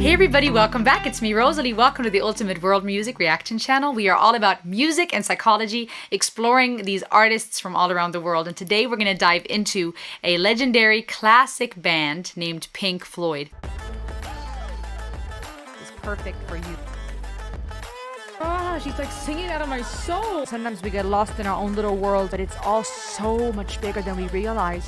Hey everybody, welcome back. It's me, Rosalie. Welcome to the Ultimate World Music Reaction Channel. We are all about music and psychology, exploring these artists from all around the world. And today we're going to dive into a legendary classic band named Pink Floyd. It's perfect for you. Ah, she's like singing out of my soul. Sometimes we get lost in our own little world, but it's all so much bigger than we realize.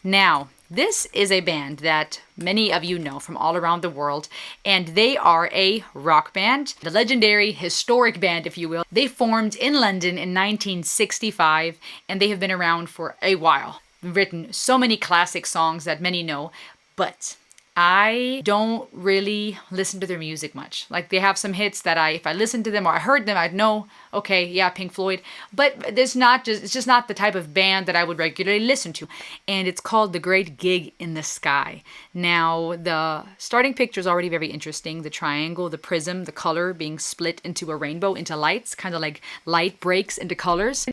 Now, this is a band that many of you know from all around the world, and they are a rock band, the legendary historic band, if you will. They formed in London in 1965, and they have been around for a while. They've written so many classic songs that many know, but I don't really listen to their music much. Like, they have some hits that if I listened to them or I heard them, I'd know, okay, yeah, Pink Floyd. But it's just not the type of band that I would regularly listen to. And it's called The Great Gig in the Sky. Now, the starting picture is already very interesting. The triangle, the prism, the color being split into a rainbow, into lights, kind of like light breaks into colors.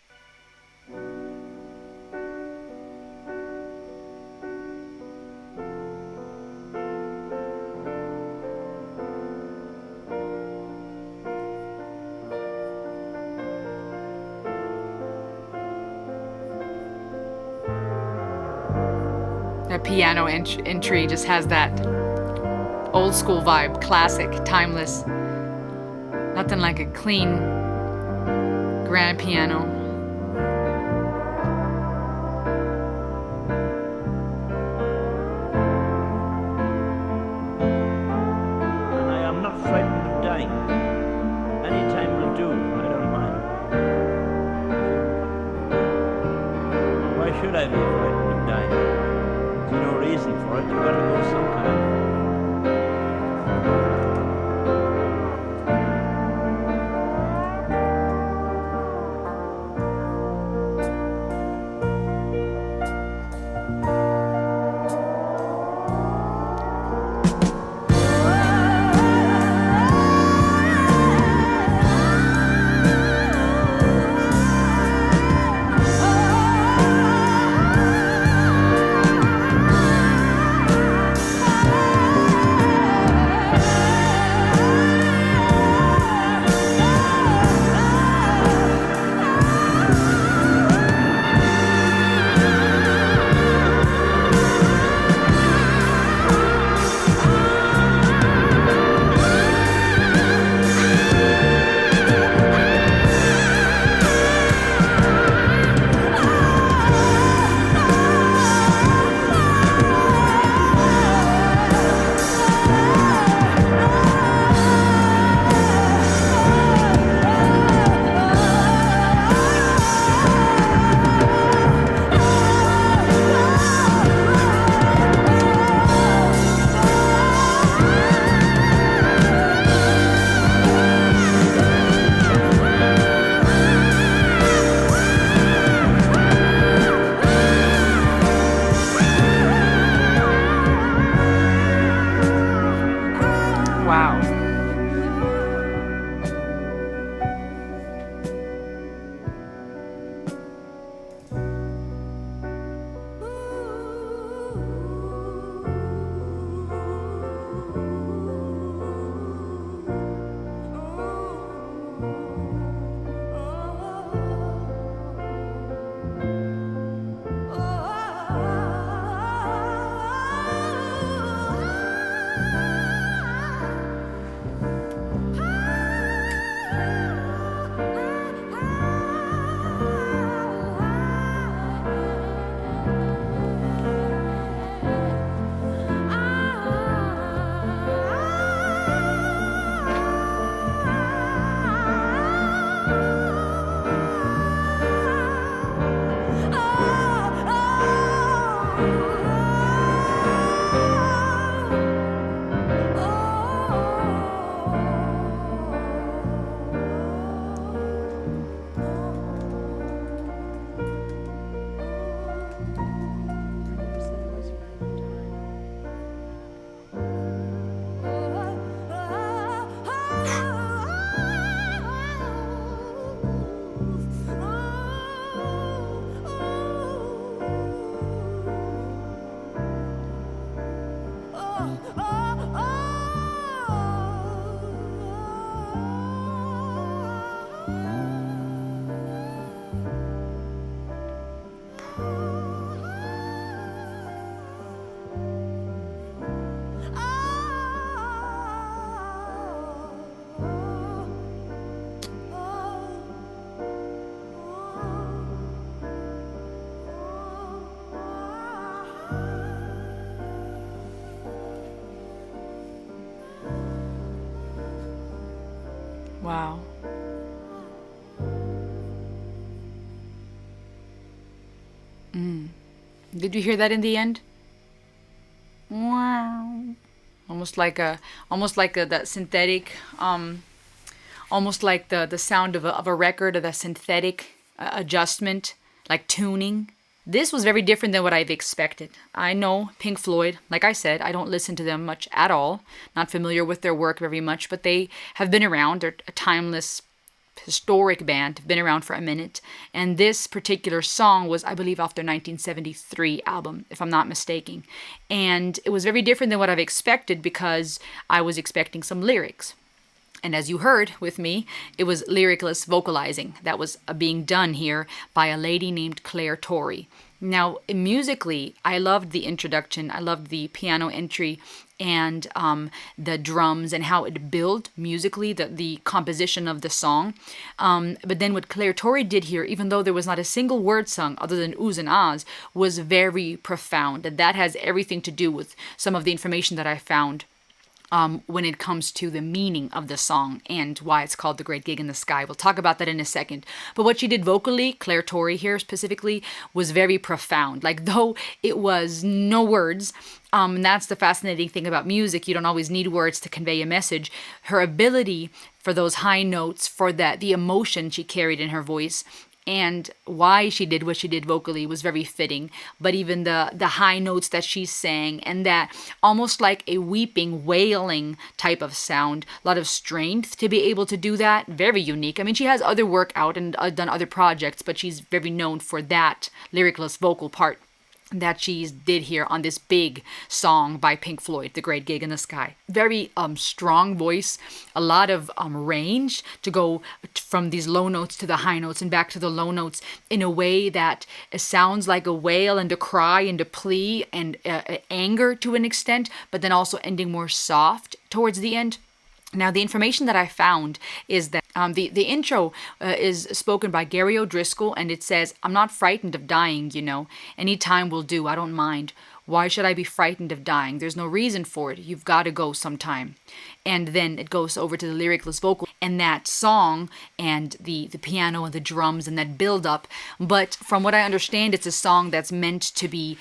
That piano entry just has that old school vibe, classic, timeless. Nothing like a clean grand piano. I am not frightened of dying. Any time will do, I don't mind. Why should I be frightened of dying? There's no reason for it, you've got to go sometime. Wow. Did you hear that in the end? Wow. Almost like that synthetic, almost like the sound of a record, of a synthetic adjustment, like tuning. This was very different than what I've expected. I know Pink Floyd, like I said, I don't listen to them much at all. Not familiar with their work very much, but they have been around. They're a timeless, historic band, have been around for a minute. And this particular song was, I believe, off their 1973 album, if I'm not mistaken. And it was very different than what I've expected because I was expecting some lyrics. And as you heard with me, it was lyricless vocalizing that was being done here by a lady named Claire Torrey. Now, musically, I loved the introduction. I loved the piano entry and the drums and how it built musically, the composition of the song. But then what Claire Torrey did here, even though there was not a single word sung other than oohs and ahs, was very profound. And that has everything to do with some of the information that I found when it comes to the meaning of the song and why it's called The Great Gig in the Sky. We'll talk about that in a second. But what she did vocally, Claire Torrey here specifically, was very profound. Like, though it was no words, and that's the fascinating thing about music. You don't always need words to convey a message. Her ability for those high notes, for the emotion she carried in her voice, and why she did what she did vocally was very fitting. But even the high notes that she sang and that almost like a weeping, wailing type of sound, a lot of strength to be able to do that, very unique. I mean, she has other work out and done other projects, but she's very known for that lyricless vocal part that she did here on this big song by Pink Floyd, The Great Gig in the Sky. Very strong voice, a lot of range to go from these low notes to the high notes and back to the low notes in a way that sounds like a wail and a cry and a plea and anger to an extent, but then also ending more soft towards the end. Now, the information that I found is that the intro is spoken by Gary O'Driscoll, and it says, "I'm not frightened of dying, you know. Any time will do. I don't mind. Why should I be frightened of dying? There's no reason for it. You've got to go sometime." And then it goes over to the lyricless vocal and that song and the piano and the drums and that build up. But from what I understand, it's a song that's meant to be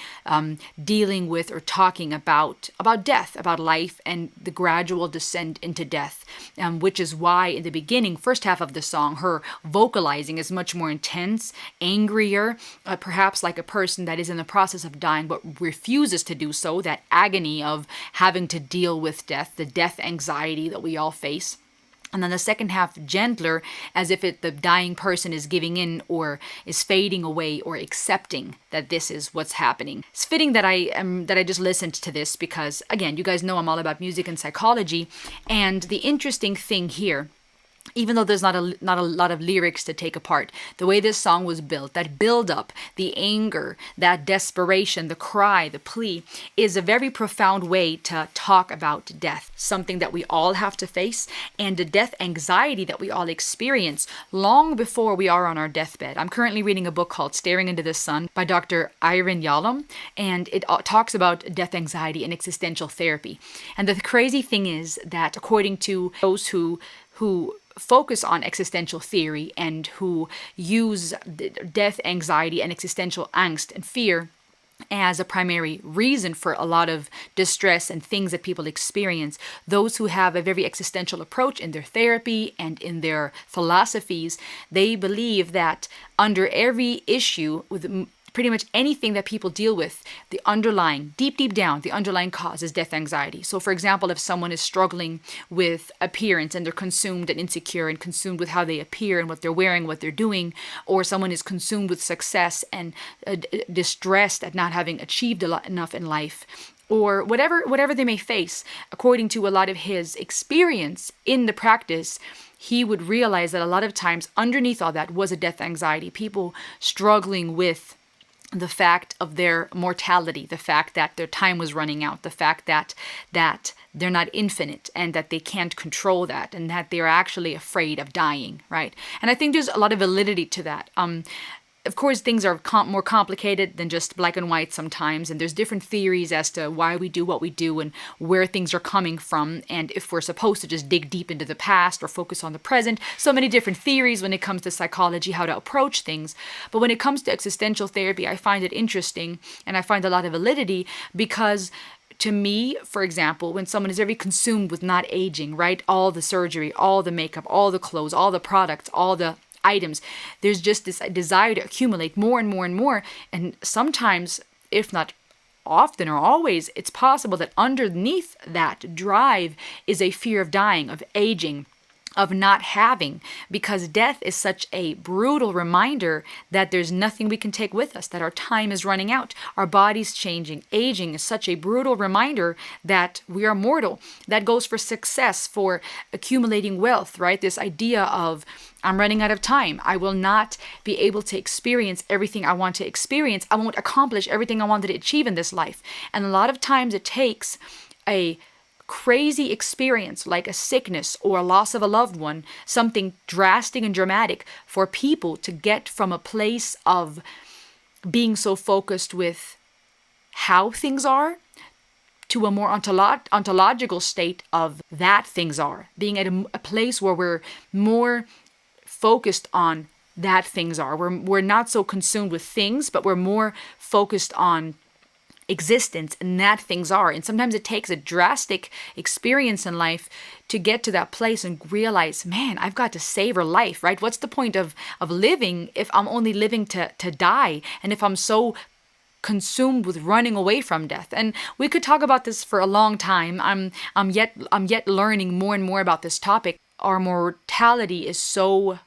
dealing with or talking about death, about life and the gradual descent into death, which is why in the beginning, first half of the song, her vocalizing is much more intense, angrier, perhaps like a person that is in the process of dying but refuses to do so, that agony of having to deal with death, the death anxiety that we all face. And then the second half gentler, as if the dying person is giving in or is fading away or accepting that this is what's happening. It's fitting that I just listened to this because, again, you guys know I'm all about music and psychology. And the interesting thing here, even though there's not a lot of lyrics to take apart, the way this song was built, that build up, the anger, that desperation, the cry, the plea, is a very profound way to talk about death, something that we all have to face, and the death anxiety that we all experience long before we are on our deathbed. I'm currently reading a book called Staring into the Sun by Dr. Iron Yalom, and it talks about death anxiety and existential therapy. And the crazy thing is that according to those who focus on existential theory and who use death anxiety and existential angst and fear as a primary reason for a lot of distress and things that people experience, those who have a very existential approach in their therapy and in their philosophies, they believe that under every issue with pretty much anything that people deal with, the underlying, deep down, the underlying cause is death anxiety. So for example, if someone is struggling with appearance and they're consumed and insecure and consumed with how they appear and what they're wearing, what they're doing, or someone is consumed with success and distressed at not having achieved enough in life, or whatever they may face, according to a lot of his experience in the practice, he would realize that a lot of times underneath all that was a death anxiety. People struggling with the fact of their mortality, the fact that their time was running out, the fact that they're not infinite and that they can't control that and that they're actually afraid of dying, right? And I think there's a lot of validity to that. of course, things are more complicated than just black and white sometimes, and there's different theories as to why we do what we do and where things are coming from, and if we're supposed to just dig deep into the past or focus on the present. So many different theories when it comes to psychology, how to approach things. But when it comes to existential therapy, I find it interesting, and I find a lot of validity, because to me, for example, when someone is very consumed with not aging, right? All the surgery, all the makeup, all the clothes, all the products, all the items, there's just this desire to accumulate more and more and more. And sometimes, if not often or always, it's possible that underneath that drive is a fear of dying, of aging, of not having, because death is such a brutal reminder that there's nothing we can take with us, that our time is running out, our body's changing. Aging is such a brutal reminder that we are mortal. That goes for success, for accumulating wealth, right? This idea of, I'm running out of time. I will not be able to experience everything I want to experience. I won't accomplish everything I wanted to achieve in this life. And a lot of times it takes a crazy experience like a sickness or a loss of a loved one, something drastic and dramatic, for people to get from a place of being so focused with how things are to a more ontological state of that things are, being at a place where we're more focused on that things are. We're not so consumed with things, but we're more focused on existence and that things are. And sometimes it takes a drastic experience in life to get to that place and realize, man, I've got to savor life, right? What's the point of living if I'm only living to die, and if I'm so consumed with running away from death? And we could talk about this for a long time. I'm yet learning more and more about this topic. Our mortality is so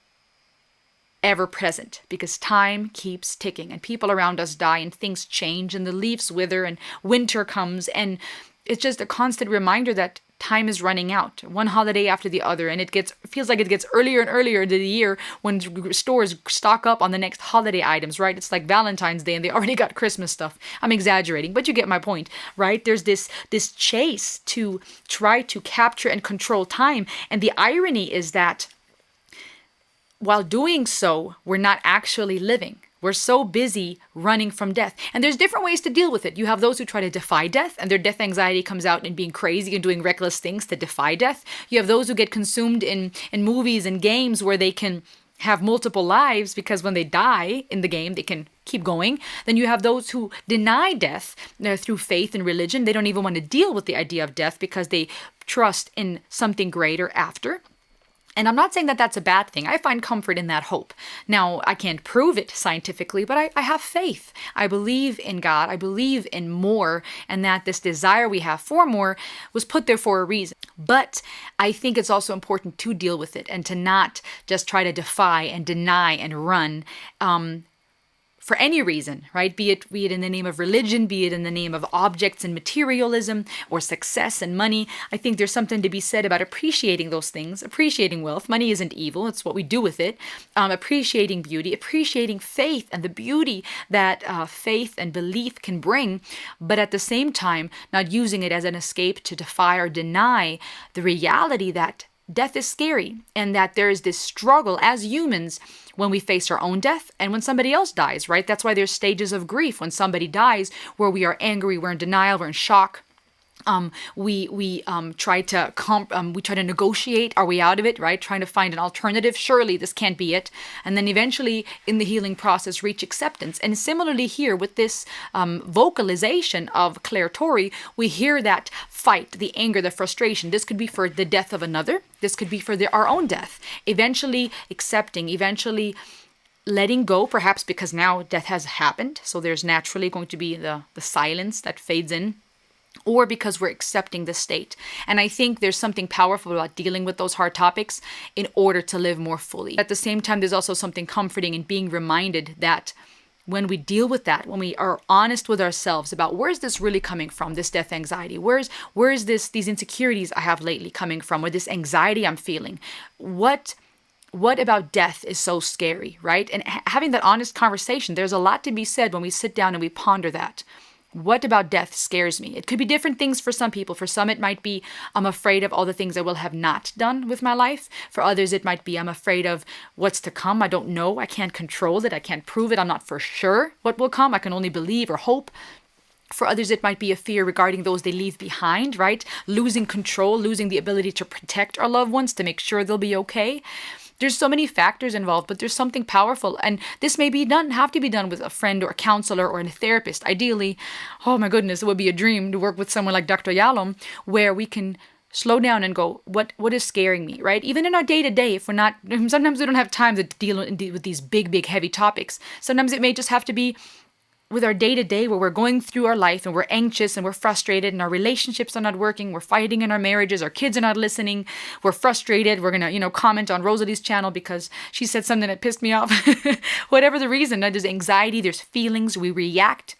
ever present because time keeps ticking and people around us die and things change and the leaves wither and winter comes, and it's just a constant reminder that time is running out, one holiday after the other, and feels like it gets earlier and earlier into the year when stores stock up on the next holiday items, right? It's like Valentine's Day and they already got Christmas stuff. I'm exaggerating, but you get my point, right? There's this chase to try to capture and control time, and the irony is that while doing so, we're not actually living. We're so busy running from death. And there's different ways to deal with it. You have those who try to defy death, and their death anxiety comes out in being crazy and doing reckless things to defy death. You have those who get consumed in movies and games where they can have multiple lives because when they die in the game, they can keep going. Then you have those who deny death through faith and religion. They don't even want to deal with the idea of death because they trust in something greater after. And I'm not saying that that's a bad thing. I find comfort in that hope. Now, I can't prove it scientifically, but I have faith. I believe in God. I believe in more, and that this desire we have for more was put there for a reason. But I think it's also important to deal with it and to not just try to defy and deny and run for any reason, right? Be it in the name of religion, be it in the name of objects and materialism or success and money. I think there's something to be said about appreciating those things, appreciating wealth. Money isn't evil. It's what we do with it. Appreciating beauty, appreciating faith and the beauty that faith and belief can bring, but at the same time, not using it as an escape to defy or deny the reality that death is scary and that there is this struggle as humans when we face our own death and when somebody else dies, right? That's why there's stages of grief when somebody dies where we are angry, we're in denial, we're in shock. We try to negotiate our way out of it, right? Trying to find an alternative. Surely this can't be it. And then eventually in the healing process, reach acceptance. And similarly here with this vocalization of Claire Torrey, we hear that fight, the anger, the frustration. This could be for the death of another. This could be for our own death. Eventually accepting, eventually letting go, perhaps because now death has happened. So there's naturally going to be the silence that fades in, or because we're accepting the state. And I think there's something powerful about dealing with those hard topics in order to live more fully. At the same time, there's also something comforting in being reminded that when we deal with that, when we are honest with ourselves about where is this really coming from, this death anxiety, where is these insecurities I have lately coming from, or this anxiety I'm feeling, what about death is so scary, right? And having that honest conversation, there's a lot to be said when we sit down and we ponder that. What about death scares me? It could be different things for some people. For some, it might be, I'm afraid of all the things I will have not done with my life. For others, it might be, I'm afraid of what's to come. I don't know. I can't control it. I can't prove it. I'm not for sure what will come. I can only believe or hope. For others, it might be a fear regarding those they leave behind, right? Losing control, losing the ability to protect our loved ones, to make sure they'll be okay. There's so many factors involved, but there's something powerful. And this may be done, have to be done with a friend or a counselor or a therapist. Ideally, oh my goodness, it would be a dream to work with someone like Dr. Yalom, where we can slow down and go, what is scaring me, right? Even in our day-to-day, if we're not, sometimes we don't have time to deal with these big, heavy topics. Sometimes it may just have to be with our day-to-day where we're going through our life and we're anxious and we're frustrated and our relationships are not working, we're fighting in our marriages, our kids are not listening, we're frustrated, we're gonna, comment on Rosalie's channel because she said something that pissed me off. Whatever the reason, there's anxiety, there's feelings, we react.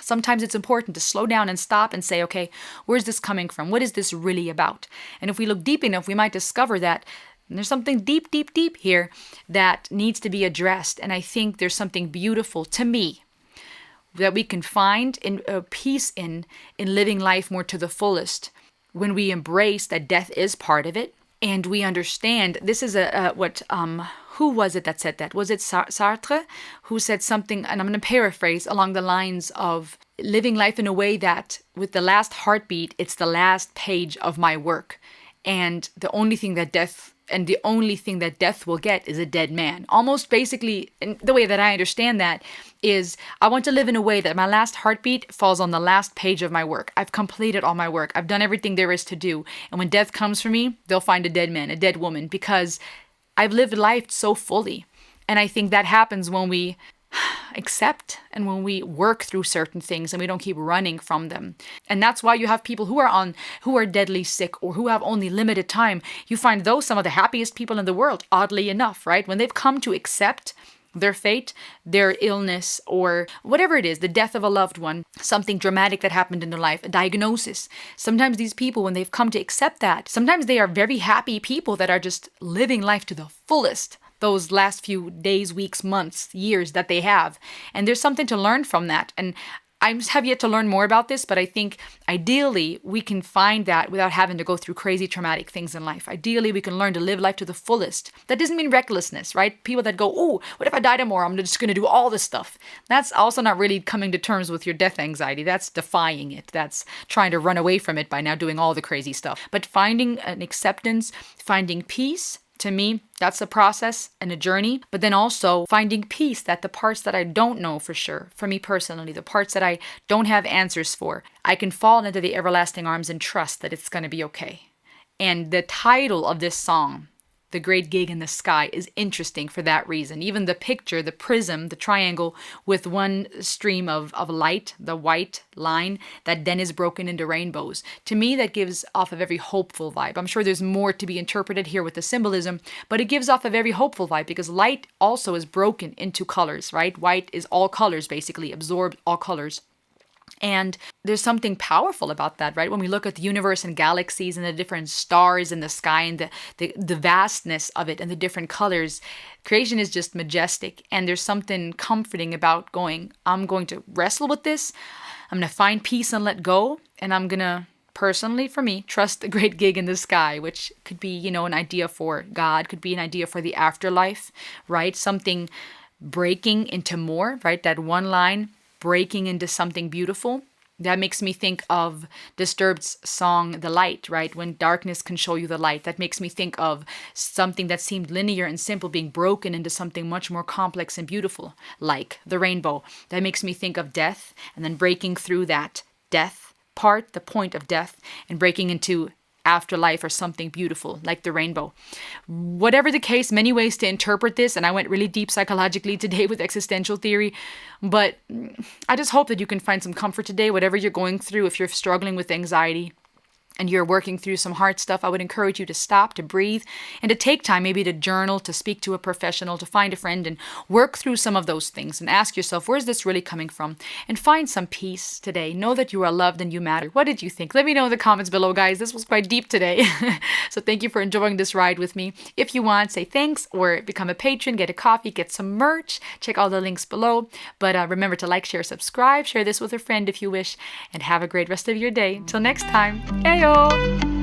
Sometimes it's important to slow down and stop and say, okay, where's this coming from? What is this really about? And if we look deep enough, we might discover that there's something deep here that needs to be addressed. And I think there's something beautiful to me that we can find in peace in living life more to the fullest when we embrace that death is part of it, and we understand this is who was it that said that? Was it Sartre who said something, and I'm going to paraphrase, along the lines of living life in a way that with the last heartbeat, it's the last page of my work, and the only thing that death will get is a dead man. Almost basically, in the way that I understand that is, I want to live in a way that my last heartbeat falls on the last page of my work. I've completed all my work. I've done everything there is to do. And when death comes for me, they'll find a dead man, a dead woman, because I've lived life so fully. And I think that happens when we accept and when we work through certain things and we don't keep running from them. And that's why you have people who are deadly sick or who have only limited time. You find those some of the happiest people in the world, oddly enough, right? When they've come to accept their fate, their illness, or whatever it is, the death of a loved one, something dramatic that happened in their life, a diagnosis. Sometimes these people, when they've come to accept that, sometimes they are very happy people that are just living life to the fullest those last few days, weeks, months, years that they have. And there's something to learn from that. And I have yet to learn more about this, but I think ideally we can find that without having to go through crazy traumatic things in life. Ideally, we can learn to live life to the fullest. That doesn't mean recklessness, right? People that go, oh, what if I die tomorrow? I'm just going to do all this stuff. That's also not really coming to terms with your death anxiety. That's defying it. That's trying to run away from it by now doing all the crazy stuff. But finding an acceptance, finding peace, to me, that's a process and a journey, but then also finding peace that the parts that I don't know for sure, for me personally, the parts that I don't have answers for, I can fall into the everlasting arms and trust that it's going to be okay. And the title of this song, The Great Gig in the Sky, is interesting for that reason. Even the picture, the prism, the triangle with one stream of light, the white line, that then is broken into rainbows. To me, that gives off a very hopeful vibe. I'm sure there's more to be interpreted here with the symbolism, but it gives off a very hopeful vibe because light also is broken into colors, right? White is all colors, basically, absorbed all colors. And there's something powerful about that, right? When we look at the universe and galaxies and the different stars in the sky and the vastness of it and the different colors, creation is just majestic. And there's something comforting about I'm going to wrestle with this. I'm going to find peace and let go. And I'm going to, personally, for me, trust the great gig in the sky, which could be, an idea for God, could be an idea for the afterlife, right? Something breaking into more, right? That one line breaking into something beautiful. That makes me think of Disturbed's song, The Light, right? When darkness can show you the light. That makes me think of something that seemed linear and simple being broken into something much more complex and beautiful, like the rainbow. That makes me think of death and then breaking through that death part, the point of death, and breaking into afterlife or something beautiful like the rainbow. Whatever the case, many ways to interpret this, and I went really deep psychologically today with existential theory, but I just hope that you can find some comfort today, whatever you're going through. If you're struggling with anxiety, and you're working through some hard stuff, I would encourage you to stop, to breathe, and to take time maybe to journal, to speak to a professional, to find a friend and work through some of those things and ask yourself, where's this really coming from? And find some peace today. Know that you are loved and you matter. What did you think? Let me know in the comments below, guys. This was quite deep today. So thank you for enjoying this ride with me. If you want, say thanks or become a patron, get a coffee, get some merch. Check all the links below. But remember to like, share, subscribe. Share this with a friend if you wish. And have a great rest of your day. Until next time. Heyo!